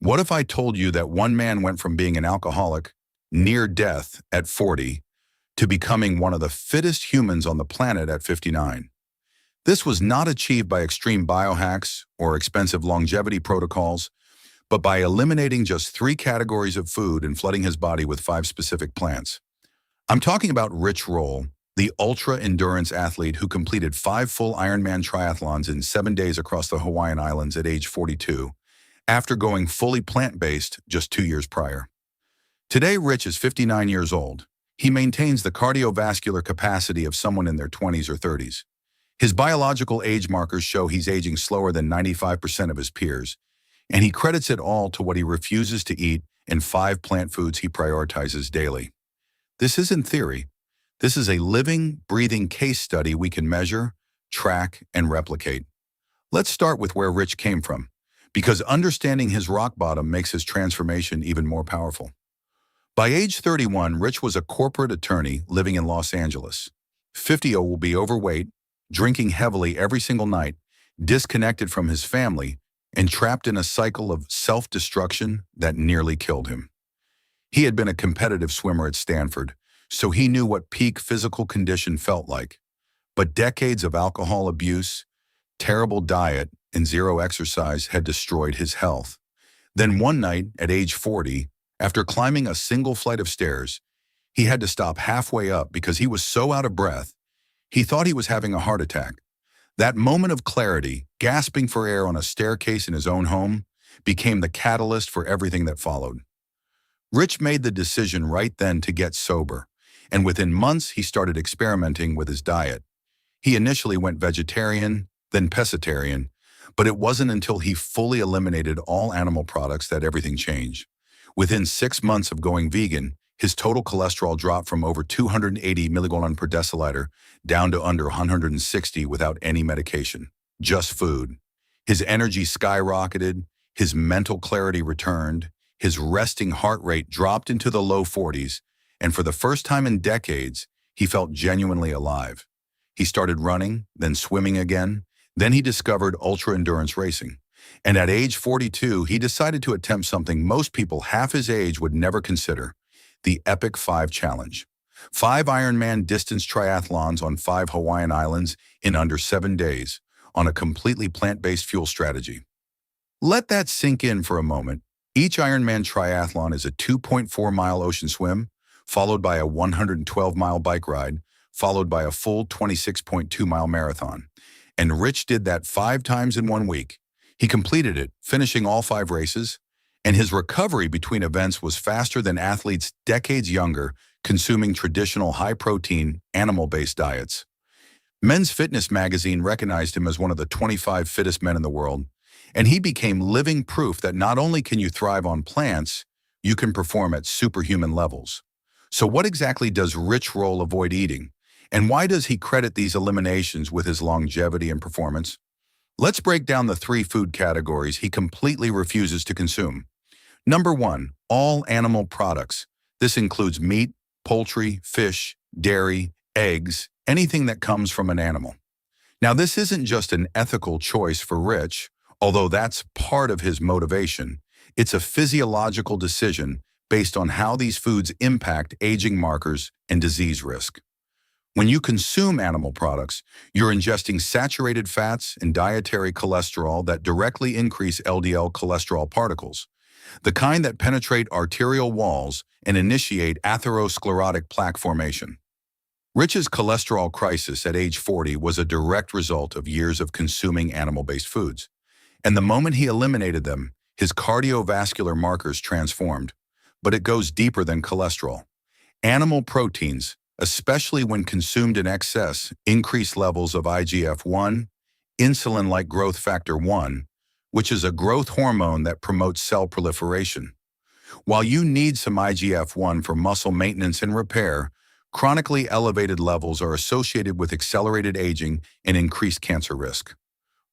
What if I told you that one man went from being an alcoholic, near death at 40, to becoming one of the fittest humans on the planet at 59? This was not achieved by extreme biohacks or expensive longevity protocols, but by eliminating just 3 categories of food and flooding his body with 5 specific plants. I'm talking about Rich Roll, the ultra-endurance athlete who completed 5 full Ironman triathlons in 7 days across the Hawaiian Islands at age 42, after going fully plant-based just 2 years prior. Today, Rich is 59 years old. He maintains the cardiovascular capacity of someone in their 20s or 30s. His biological age markers show he's aging slower than 95% of his peers, and he credits it all to what he refuses to eat and 5 plant foods he prioritizes daily. This isn't theory. This is a living, breathing case study we can measure, track, and replicate. Let's start with where Rich came from, because understanding his rock bottom makes his transformation even more powerful. By age 31, Rich was a corporate attorney living in Los Angeles. 50 will be overweight, drinking heavily every single night, disconnected from his family, and trapped in a cycle of self-destruction that nearly killed him. He had been a competitive swimmer at Stanford, so he knew what peak physical condition felt like. But decades of alcohol abuse, terrible diet, and zero exercise had destroyed his health. Then one night, at age 40, after climbing a single flight of stairs, he had to stop halfway up because he was so out of breath, he thought he was having a heart attack. That moment of clarity, gasping for air on a staircase in his own home, became the catalyst for everything that followed. Rich made the decision right then to get sober, and within months he started experimenting with his diet. He initially went vegetarian, then pescatarian, but it wasn't until he fully eliminated all animal products that everything changed. Within 6 months of going vegan, his total cholesterol dropped from over 280 milligrams per deciliter down to under 160 without any medication, just food. His energy skyrocketed, his mental clarity returned, his resting heart rate dropped into the low 40s, and for the first time in decades, he felt genuinely alive. He started running, then swimming again. Then he discovered ultra-endurance racing. And at age 42, he decided to attempt something most people half his age would never consider: the Epic 5 Challenge. 5 Ironman distance triathlons on 5 Hawaiian islands in under 7 days on a completely plant-based fuel strategy. Let that sink in for a moment. Each Ironman triathlon is a 2.4-mile ocean swim, followed by a 112-mile bike ride, followed by a full 26.2-mile marathon. And Rich did that 5 times in 1 week. He completed it, finishing all 5 races, and his recovery between events was faster than athletes decades younger consuming traditional high-protein, animal-based diets. Men's Fitness magazine recognized him as one of the 25 fittest men in the world, and he became living proof that not only can you thrive on plants, you can perform at superhuman levels. So what exactly does Rich Roll avoid eating? And why does he credit these eliminations with his longevity and performance? Let's break down the 3 food categories he completely refuses to consume. Number 1, all animal products. This includes meat, poultry, fish, dairy, eggs, anything that comes from an animal. Now, this isn't just an ethical choice for Rich, although that's part of his motivation. It's a physiological decision based on how these foods impact aging markers and disease risk. When you consume animal products, you're ingesting saturated fats and dietary cholesterol that directly increase LDL cholesterol particles, the kind that penetrate arterial walls and initiate atherosclerotic plaque formation. Rich's cholesterol crisis at age 40 was a direct result of years of consuming animal-based foods. And the moment he eliminated them, his cardiovascular markers transformed. But it goes deeper than cholesterol. Animal proteins, especially when consumed in excess, increase levels of IGF-1, insulin-like growth factor 1, which is a growth hormone that promotes cell proliferation. While you need some IGF-1 for muscle maintenance and repair, chronically elevated levels are associated with accelerated aging and increased cancer risk.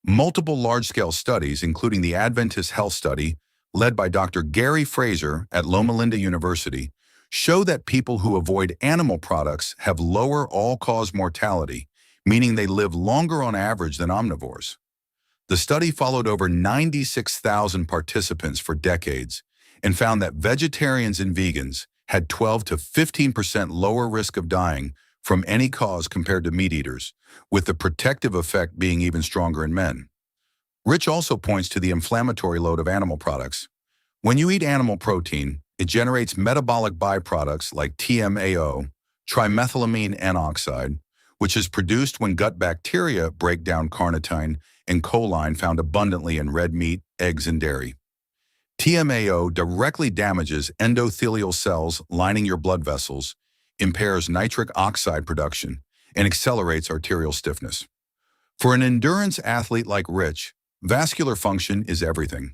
Multiple large-scale studies, including the Adventist Health Study, led by Dr. Gary Fraser at Loma Linda University, show that people who avoid animal products have lower all-cause mortality, meaning they live longer on average than omnivores. The study followed over 96,000 participants for decades and found that vegetarians and vegans had 12 to 15% lower risk of dying from any cause compared to meat eaters, with the protective effect being even stronger in men. Rich also points to the inflammatory load of animal products. When you eat animal protein, it generates metabolic byproducts like TMAO, trimethylamine N-oxide, which is produced when gut bacteria break down carnitine and choline found abundantly in red meat, eggs, and dairy. TMAO directly damages endothelial cells lining your blood vessels, impairs nitric oxide production, and accelerates arterial stiffness. For an endurance athlete like Rich, vascular function is everything.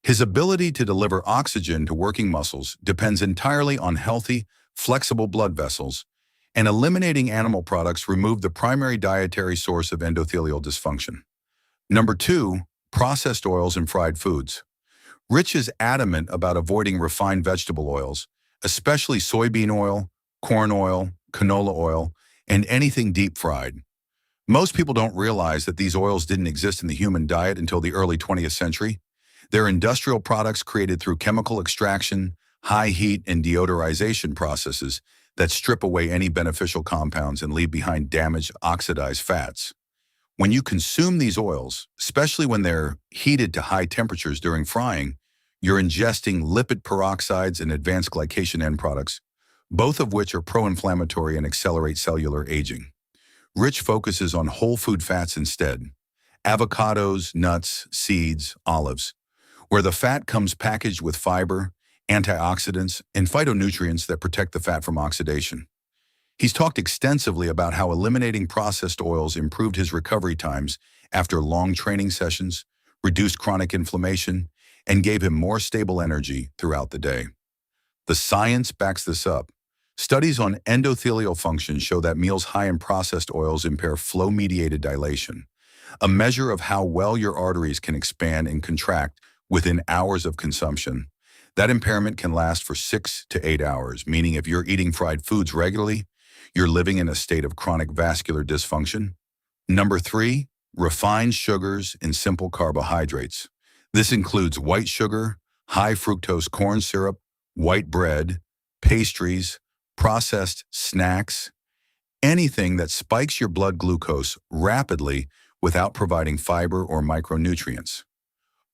His ability to deliver oxygen to working muscles depends entirely on healthy, flexible blood vessels, and eliminating animal products remove the primary dietary source of endothelial dysfunction. Number 2, processed oils and fried foods. Rich is adamant about avoiding refined vegetable oils, especially soybean oil, corn oil, canola oil, and anything deep fried. Most people don't realize that these oils didn't exist in the human diet until the early 20th century. They're industrial products created through chemical extraction, high heat, and deodorization processes that strip away any beneficial compounds and leave behind damaged, oxidized fats. When you consume these oils, especially when they're heated to high temperatures during frying, you're ingesting lipid peroxides and advanced glycation end products, both of which are pro-inflammatory and accelerate cellular aging. Rich focuses on whole food fats instead: avocados, nuts, seeds, olives, where the fat comes packaged with fiber, antioxidants, and phytonutrients that protect the fat from oxidation. He's talked extensively about how eliminating processed oils improved his recovery times after long training sessions, reduced chronic inflammation, and gave him more stable energy throughout the day. The science backs this up. Studies on endothelial function show that meals high in processed oils impair flow-mediated dilation, a measure of how well your arteries can expand and contract within hours of consumption. That impairment can last for 6 to 8 hours, meaning if you're eating fried foods regularly, you're living in a state of chronic vascular dysfunction. Number 3, refined sugars and simple carbohydrates. This includes white sugar, high fructose corn syrup, white bread, pastries, processed snacks, anything that spikes your blood glucose rapidly without providing fiber or micronutrients.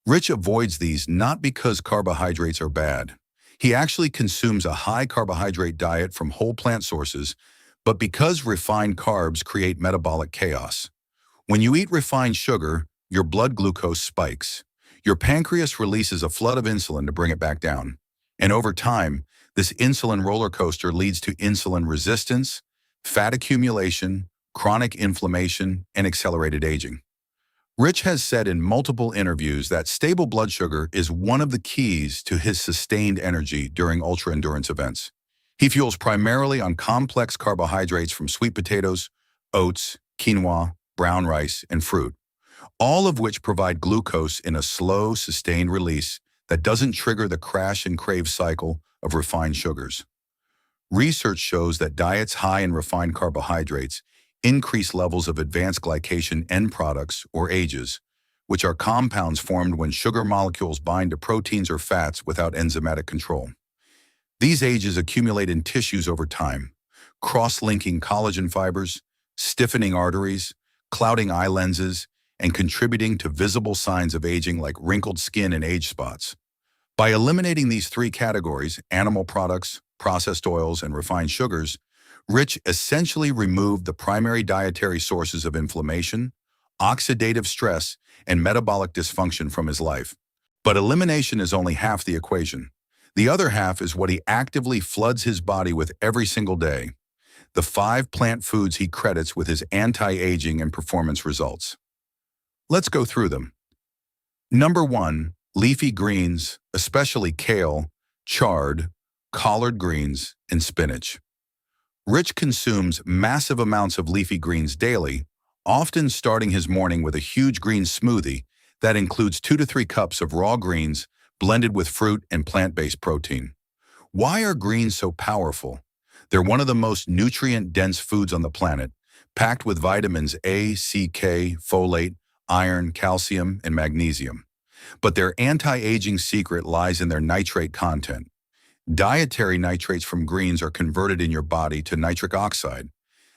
Rich avoids these not because carbohydrates are bad. He actually consumes a high carbohydrate diet from whole plant sources, but because refined carbs create metabolic chaos. When you eat refined sugar, your blood glucose spikes. Your pancreas releases a flood of insulin to bring it back down. And over time, this insulin roller coaster leads to insulin resistance, fat accumulation, chronic inflammation, and accelerated aging. Rich has said in multiple interviews that stable blood sugar is one of the keys to his sustained energy during ultra-endurance events. He fuels primarily on complex carbohydrates from sweet potatoes, oats, quinoa, brown rice, and fruit, all of which provide glucose in a slow, sustained release that doesn't trigger the crash and crave cycle of refined sugars. Research shows that diets high in refined carbohydrates increase levels of advanced glycation end products, or AGEs, which are compounds formed when sugar molecules bind to proteins or fats without enzymatic control. These AGEs accumulate in tissues over time, cross-linking collagen fibers, stiffening arteries, clouding eye lenses, and contributing to visible signs of aging like wrinkled skin and age spots. By eliminating these 3 categories, animal products, processed oils, and refined sugars, Rich essentially removed the primary dietary sources of inflammation, oxidative stress, and metabolic dysfunction from his life. But elimination is only half the equation. The other half is what he actively floods his body with every single day: the 5 plant foods he credits with his anti-aging and performance results. Let's go through them. Number 1, leafy greens, especially kale, chard, collard greens, and spinach. Rich consumes massive amounts of leafy greens daily, often starting his morning with a huge green smoothie that includes 2 to 3 cups of raw greens blended with fruit and plant-based protein. Why are greens so powerful? They're one of the most nutrient-dense foods on the planet, packed with vitamins A, C, K, folate, iron, calcium, and magnesium. But their anti-aging secret lies in their nitrate content. Dietary nitrates from greens are converted in your body to nitric oxide,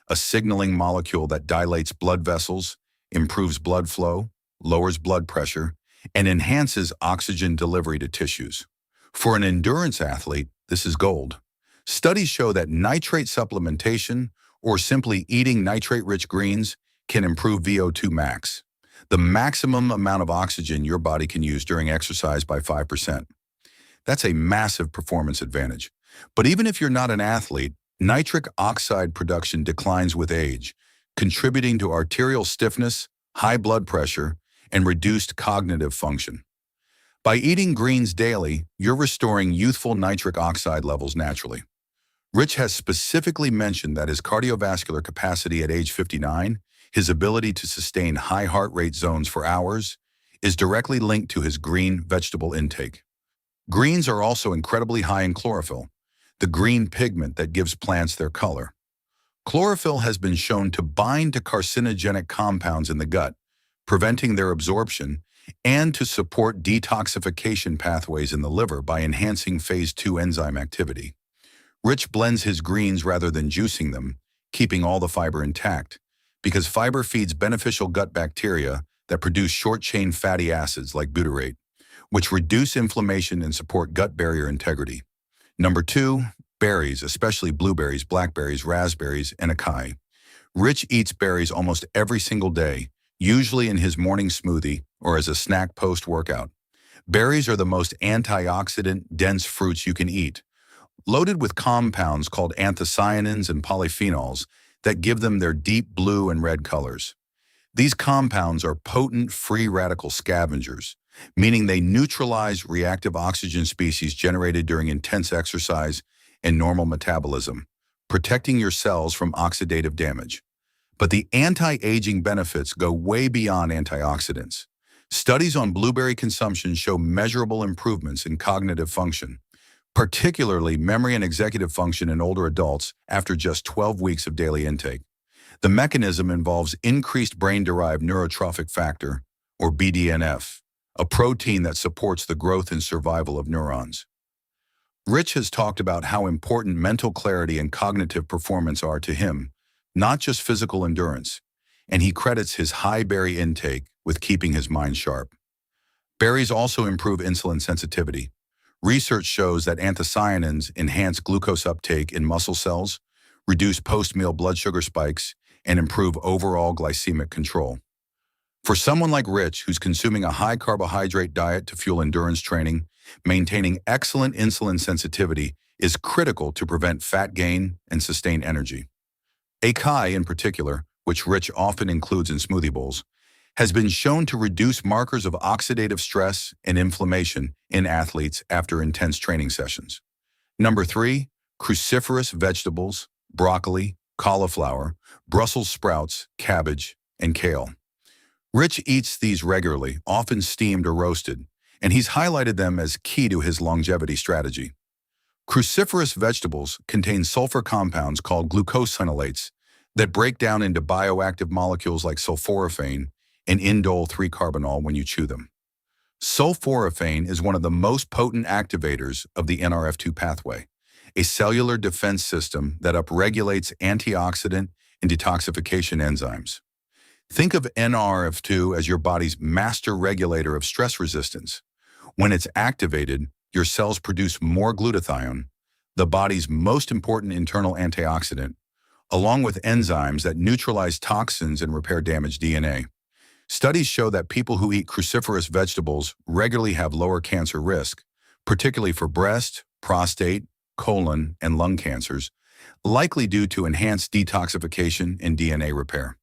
a signaling molecule that dilates blood vessels, improves blood flow, lowers blood pressure, and enhances oxygen delivery to tissues. For an endurance athlete, this is gold. Studies show that nitrate supplementation, or simply eating nitrate-rich greens, can improve VO2 max, the maximum amount of oxygen your body can use during exercise, by 5%. That's a massive performance advantage. But even if you're not an athlete, nitric oxide production declines with age, contributing to arterial stiffness, high blood pressure, and reduced cognitive function. By eating greens daily, you're restoring youthful nitric oxide levels naturally. Rich has specifically mentioned that his cardiovascular capacity at age 59, his ability to sustain high heart rate zones for hours, is directly linked to his green vegetable intake. Greens are also incredibly high in chlorophyll, the green pigment that gives plants their color. Chlorophyll has been shown to bind to carcinogenic compounds in the gut, preventing their absorption, and to support detoxification pathways in the liver by enhancing phase 2 enzyme activity. Rich blends his greens rather than juicing them, keeping all the fiber intact, because fiber feeds beneficial gut bacteria that produce short-chain fatty acids like butyrate, which reduce inflammation and support gut barrier integrity. Number 2, berries, especially blueberries, blackberries, raspberries, and acai. Rich eats berries almost every single day, usually in his morning smoothie or as a snack post-workout. Berries are the most antioxidant-dense fruits you can eat, loaded with compounds called anthocyanins and polyphenols that give them their deep blue and red colors. These compounds are potent free radical scavengers, meaning they neutralize reactive oxygen species generated during intense exercise and normal metabolism, protecting your cells from oxidative damage. But the anti-aging benefits go way beyond antioxidants. Studies on blueberry consumption show measurable improvements in cognitive function, particularly memory and executive function in older adults after just 12 weeks of daily intake. The mechanism involves increased brain-derived neurotrophic factor, or BDNF, a protein that supports the growth and survival of neurons. Rich has talked about how important mental clarity and cognitive performance are to him, not just physical endurance, and he credits his high berry intake with keeping his mind sharp. Berries also improve insulin sensitivity. Research shows that anthocyanins enhance glucose uptake in muscle cells, reduce post-meal blood sugar spikes, and improve overall glycemic control. For someone like Rich, who's consuming a high-carbohydrate diet to fuel endurance training, maintaining excellent insulin sensitivity is critical to prevent fat gain and sustain energy. Acai, in particular, which Rich often includes in smoothie bowls, has been shown to reduce markers of oxidative stress and inflammation in athletes after intense training sessions. Number 3, cruciferous vegetables, broccoli, cauliflower, Brussels sprouts, cabbage, and kale. Rich eats these regularly, often steamed or roasted, and he's highlighted them as key to his longevity strategy. Cruciferous vegetables contain sulfur compounds called glucosinolates that break down into bioactive molecules like sulforaphane and indole 3-carbinol when you chew them. Sulforaphane is one of the most potent activators of the NRF2 pathway, a cellular defense system that upregulates antioxidant and detoxification enzymes. Think of NRF2 as your body's master regulator of stress resistance. When it's activated, your cells produce more glutathione, the body's most important internal antioxidant, along with enzymes that neutralize toxins and repair damaged DNA. Studies show that people who eat cruciferous vegetables regularly have lower cancer risk, particularly for breast, prostate, colon, and lung cancers, likely due to enhanced detoxification and DNA repair.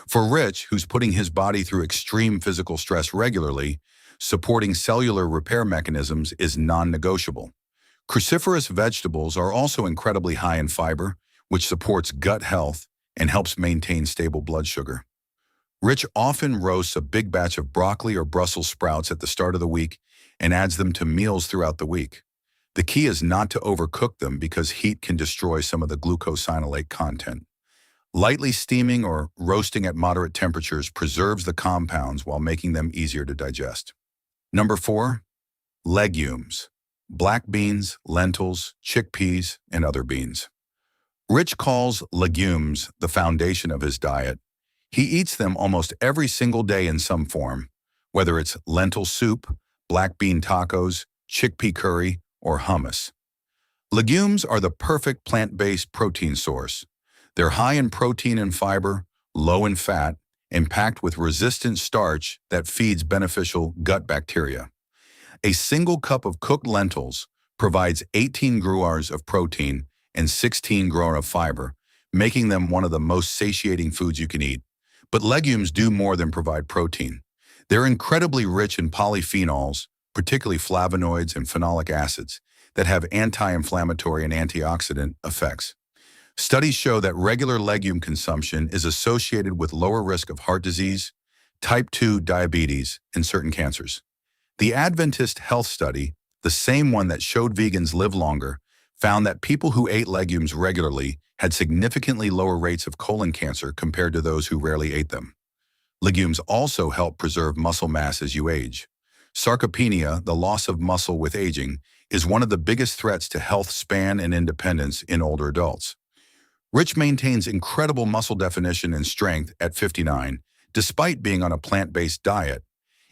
For Rich, who's putting his body through extreme physical stress regularly, supporting cellular repair mechanisms is non-negotiable. Cruciferous vegetables are also incredibly high in fiber, which supports gut health and helps maintain stable blood sugar. Rich often roasts a big batch of broccoli or Brussels sprouts at the start of the week and adds them to meals throughout the week. The key is not to overcook them because heat can destroy some of the glucosinolate content. Lightly steaming or roasting at moderate temperatures preserves the compounds while making them easier to digest. Number 4, legumes. Black beans, lentils, chickpeas, and other beans. Rich calls legumes the foundation of his diet. He eats them almost every single day in some form, whether it's lentil soup, black bean tacos, chickpea curry, or hummus. Legumes are the perfect plant-based protein source. They're high in protein and fiber, low in fat, and packed with resistant starch that feeds beneficial gut bacteria. A single cup of cooked lentils provides 18 grams of protein and 16 grams of fiber, making them one of the most satiating foods you can eat. But legumes do more than provide protein. They're incredibly rich in polyphenols, particularly flavonoids and phenolic acids, that have anti-inflammatory and antioxidant effects. Studies show that regular legume consumption is associated with lower risk of heart disease, type 2 diabetes, and certain cancers. The Adventist Health Study, the same one that showed vegans live longer, found that people who ate legumes regularly had significantly lower rates of colon cancer compared to those who rarely ate them. Legumes also help preserve muscle mass as you age. Sarcopenia, the loss of muscle with aging, is one of the biggest threats to health span and independence in older adults. Rich maintains incredible muscle definition and strength at 59, despite being on a plant-based diet,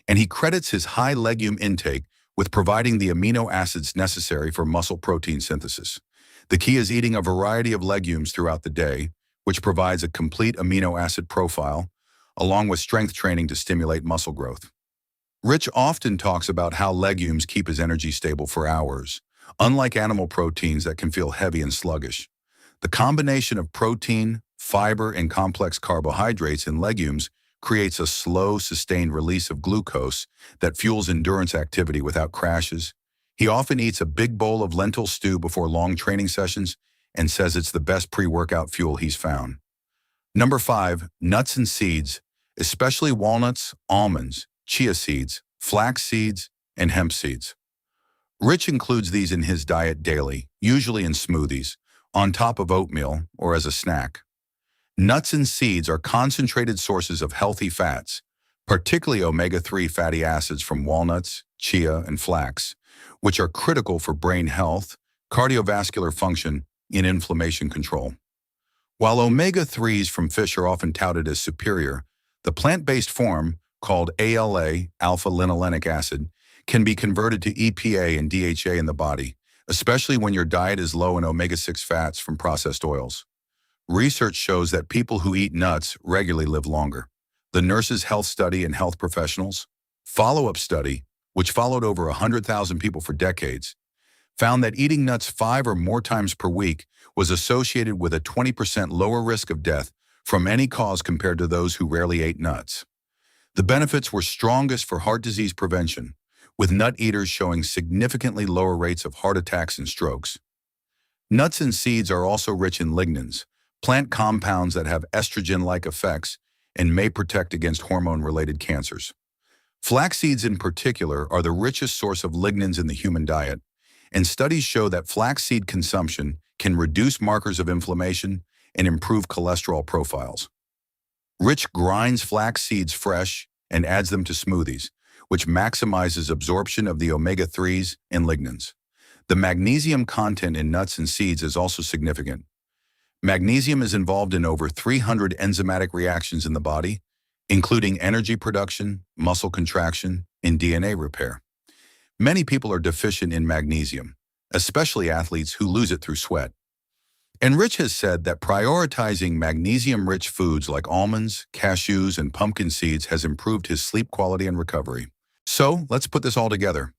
and he credits his high legume intake with providing the amino acids necessary for muscle protein synthesis. The key is eating a variety of legumes throughout the day, which provides a complete amino acid profile, along with strength training to stimulate muscle growth. Rich often talks about how legumes keep his energy stable for hours, unlike animal proteins that can feel heavy and sluggish. The combination of protein, fiber, and complex carbohydrates in legumes creates a slow, sustained release of glucose that fuels endurance activity without crashes. He often eats a big bowl of lentil stew before long training sessions and says it's the best pre-workout fuel he's found. Number 5, nuts and seeds, especially walnuts, almonds, chia seeds, flax seeds, and hemp seeds. Rich includes these in his diet daily, usually in smoothies, on top of oatmeal or as a snack. Nuts and seeds are concentrated sources of healthy fats, particularly omega-3 fatty acids from walnuts, chia, and flax, which are critical for brain health, cardiovascular function, and inflammation control. While omega-3s from fish are often touted as superior, the plant-based form, called ALA, alpha-linolenic acid, can be converted to EPA and DHA in the body, especially when your diet is low in omega-6 fats from processed oils. Research shows that people who eat nuts regularly live longer. The Nurses' Health Study and Health Professionals follow-up study, which followed over 100,000 people for decades, found that eating nuts 5 or more times per week was associated with a 20% lower risk of death from any cause compared to those who rarely ate nuts. The benefits were strongest for heart disease prevention, with nut eaters showing significantly lower rates of heart attacks and strokes. Nuts and seeds are also rich in lignans, plant compounds that have estrogen-like effects and may protect against hormone-related cancers. Flax seeds in particular are the richest source of lignans in the human diet, and studies show that flaxseed consumption can reduce markers of inflammation and improve cholesterol profiles. Rich grinds flax seeds fresh and adds them to smoothies, which maximizes absorption of the omega-3s and lignans. The magnesium content in nuts and seeds is also significant. Magnesium is involved in over 300 enzymatic reactions in the body, including energy production, muscle contraction, and DNA repair. Many people are deficient in magnesium, especially athletes who lose it through sweat. And Rich has said that prioritizing magnesium-rich foods like almonds, cashews, and pumpkin seeds has improved his sleep quality and recovery. So, let's put this all together.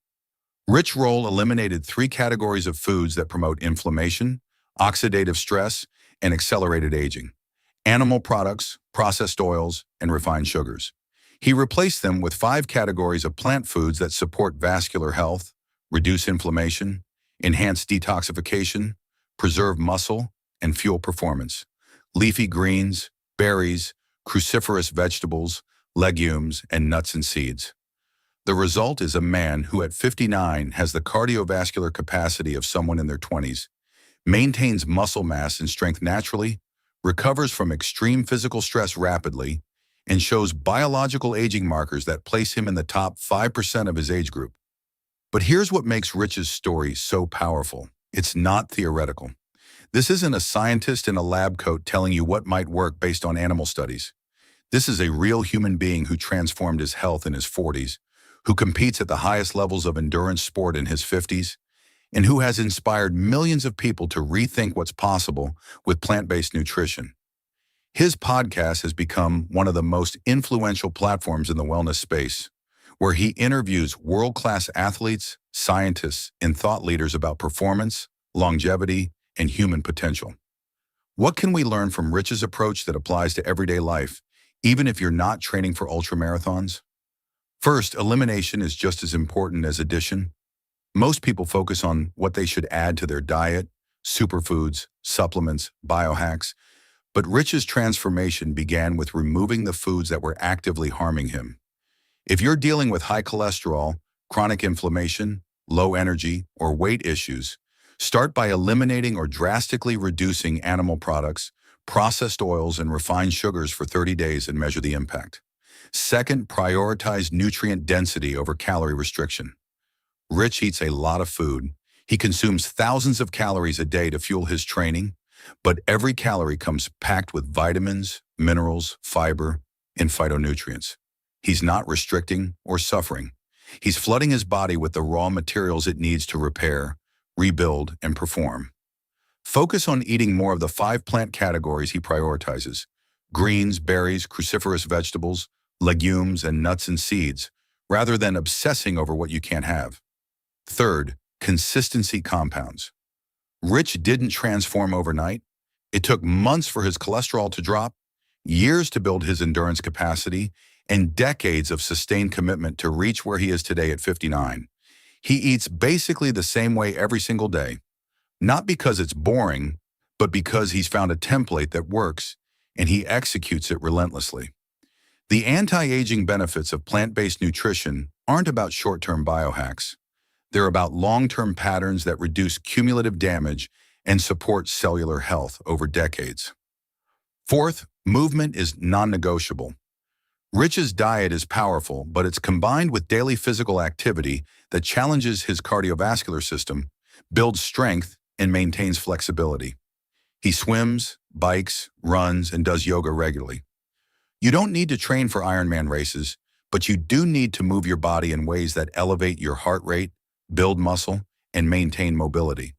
Rich Roll eliminated 3 categories of foods that promote inflammation, oxidative stress, and accelerated aging: animal products, processed oils, and refined sugars. He replaced them with 5 categories of plant foods that support vascular health, reduce inflammation, enhance detoxification, preserve muscle, and fuel performance: leafy greens, berries, cruciferous vegetables, legumes, and nuts and seeds. The result is a man who at 59 has the cardiovascular capacity of someone in their 20s, maintains muscle mass and strength naturally, recovers from extreme physical stress rapidly, and shows biological aging markers that place him in the top 5% of his age group. But here's what makes Rich's story so powerful. It's not theoretical. This isn't a scientist in a lab coat telling you what might work based on animal studies. This is a real human being who transformed his health in his 40s, who competes at the highest levels of endurance sport in his 50s, and who has inspired millions of people to rethink what's possible with plant-based nutrition. His podcast has become one of the most influential platforms in the wellness space, where he interviews world-class athletes, scientists, and thought leaders about performance, longevity, and human potential. What can we learn from Rich's approach that applies to everyday life, even if you're not training for ultramarathons? First, elimination is just as important as addition. Most people focus on what they should add to their diet, superfoods, supplements, biohacks, but Rich's transformation began with removing the foods that were actively harming him. If you're dealing with high cholesterol, chronic inflammation, low energy, or weight issues, start by eliminating or drastically reducing animal products, processed oils, and refined sugars for 30 days and measure the impact. Second, prioritize nutrient density over calorie restriction. Rich eats a lot of food. He consumes thousands of calories a day to fuel his training, but every calorie comes packed with vitamins, minerals, fiber, and phytonutrients. He's not restricting or suffering. He's flooding his body with the raw materials it needs to repair, rebuild, and perform. Focus on eating more of the 5 plant categories he prioritizes: greens, berries, cruciferous vegetables, legumes, and nuts and seeds, rather than obsessing over what you can't have. Third, consistency compounds. Rich didn't transform overnight. It took months for his cholesterol to drop, years to build his endurance capacity, and decades of sustained commitment to reach where he is today at 59. He eats basically the same way every single day, not because it's boring, but because he's found a template that works, and he executes it relentlessly. The anti-aging benefits of plant-based nutrition aren't about short-term biohacks. They're about long-term patterns that reduce cumulative damage and support cellular health over decades. Fourth, movement is non-negotiable. Rich's diet is powerful, but it's combined with daily physical activity that challenges his cardiovascular system, builds strength, and maintains flexibility. He swims, bikes, runs, and does yoga regularly. You don't need to train for Ironman races, but you do need to move your body in ways that elevate your heart rate, build muscle, and maintain mobility.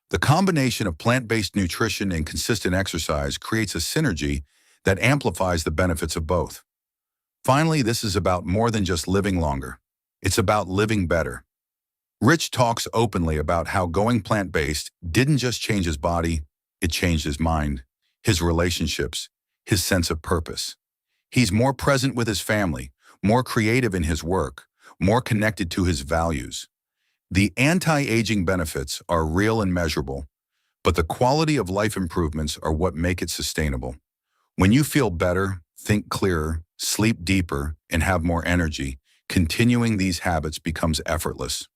The combination of plant-based nutrition and consistent exercise creates a synergy that amplifies the benefits of both. Finally, this is about more than just living longer. It's about living better. Rich talks openly about how going plant-based didn't just change his body, it changed his mind, his relationships, his sense of purpose. He's more present with his family, more creative in his work, more connected to his values. The anti-aging benefits are real and measurable, but the quality of life improvements are what make it sustainable. When you feel better, think clearer, sleep deeper, and have more energy, continuing these habits becomes effortless.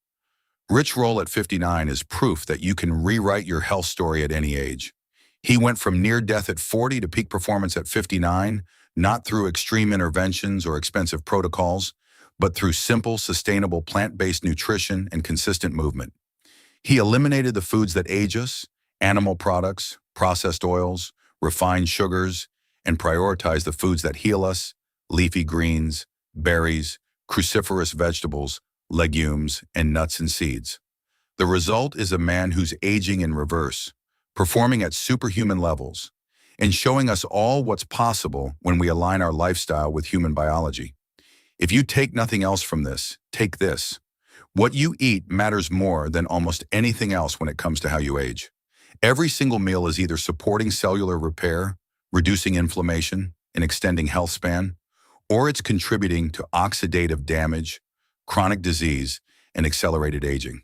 Rich Roll at 59 is proof that you can rewrite your health story at any age. He went from near death at 40 to peak performance at 59, not through extreme interventions or expensive protocols, but through simple, sustainable plant-based nutrition and consistent movement. He eliminated the foods that age us, animal products, processed oils, refined sugars, and prioritized the foods that heal us, leafy greens, berries, cruciferous vegetables, legumes, and nuts and seeds. The result is a man who's aging in reverse, performing at superhuman levels, and showing us all what's possible when we align our lifestyle with human biology. If you take nothing else from this, take this. What you eat matters more than almost anything else when it comes to how you age. Every single meal is either supporting cellular repair, reducing inflammation, and extending health span, or it's contributing to oxidative damage, chronic disease, and accelerated aging.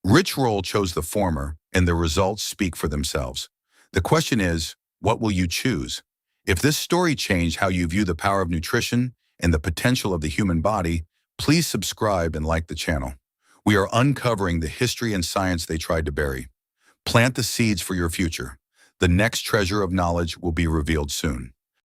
Rich Roll chose the former, and the results speak for themselves. The question is, what will you choose? If this story changed how you view the power of nutrition and the potential of the human body, please subscribe and like the channel. We are uncovering the history and science they tried to bury. Plant the seeds for your future. The next treasure of knowledge will be revealed soon.